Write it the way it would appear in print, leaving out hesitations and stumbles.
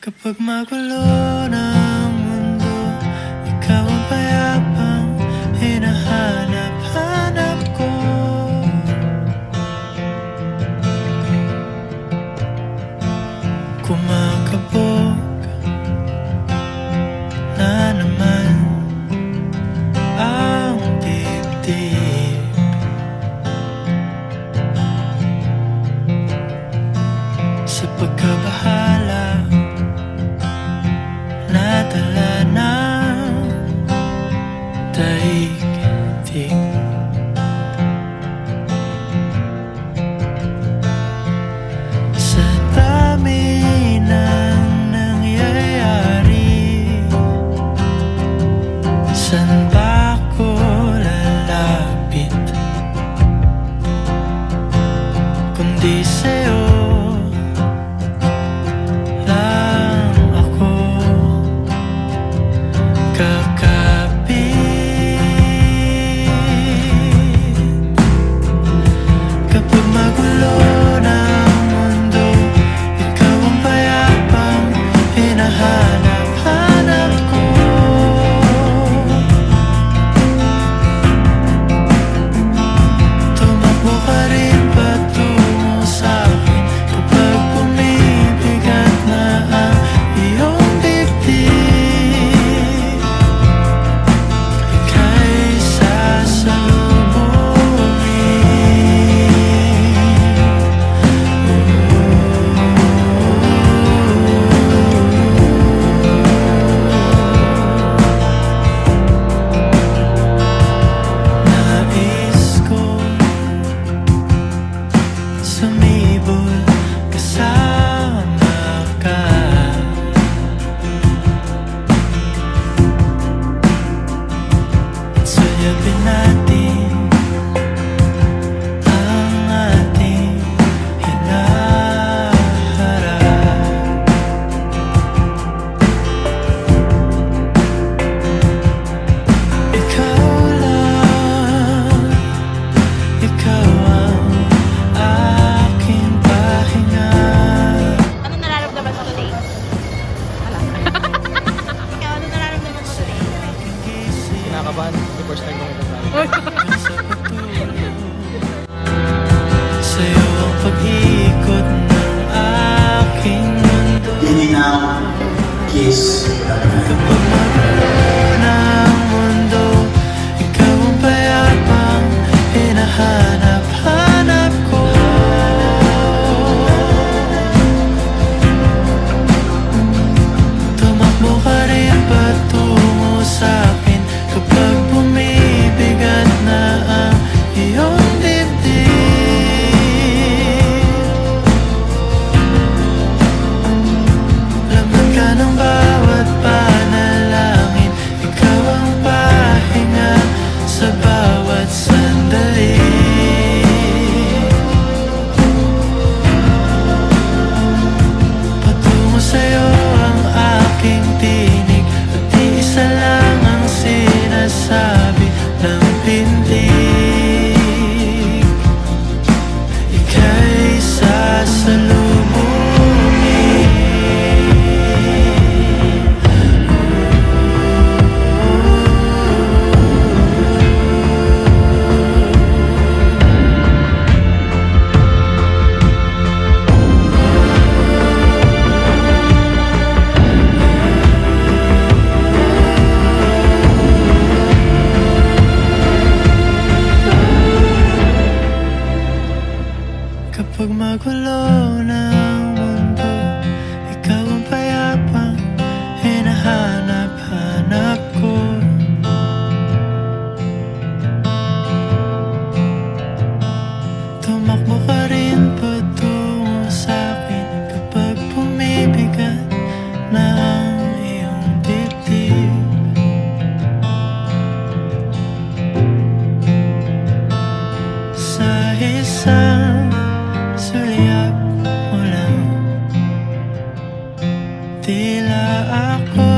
Kapag magulo ng mundo, ikaw ang payapang hinahanap-hanap ko. Kumakabog na naman ang dibdib. Sa pagkabahala, nadala ng daigdig. Sa dami ng nangyayari, saan ba ako lalapit kundi sa'yo lang ako kakapit. Kapag magulo ng mundo, ikaw ang payapang hinahanap-hanap ko. Tumakbo ka rin patungo sa'kin kapag bumibigat na ang iyong dibdib. Ika'y nais kong sumibol kasama ka. At sulyapin natin ang ating hinaharap. Ikaw lang, ikaw ang aking pahinga. Ano nararamdaman mo today? Wala. Ikaw, ano nararamdaman mo today? Kinakabahan. The first time ko kasama. Sa'yo ang pag-ikot ng aking mundo. Lininaw, kiss, Kapag magulo ng mundo, ikaw ang payapang hinahanap-hanap ko. Tumakbo ka rin patungo sa'kin kapag bumibigat na ang iyong dibdib. Laman ka ng bawat panalangin, ikaw ang pahinga sa bawat sandali. Patungo sa'yo ang aking tinig, at iisa lang ang sinasabi ng pintig. Ika'y sasalubungin. Kapag magulo ng mundo, ikaw ang payapang hinahanap-hanap ko. Tumakbo ka rin patungo sa'kin kapag bumibigat na ang iyong dibdib. Sa isang sulyap mo lang, tila ako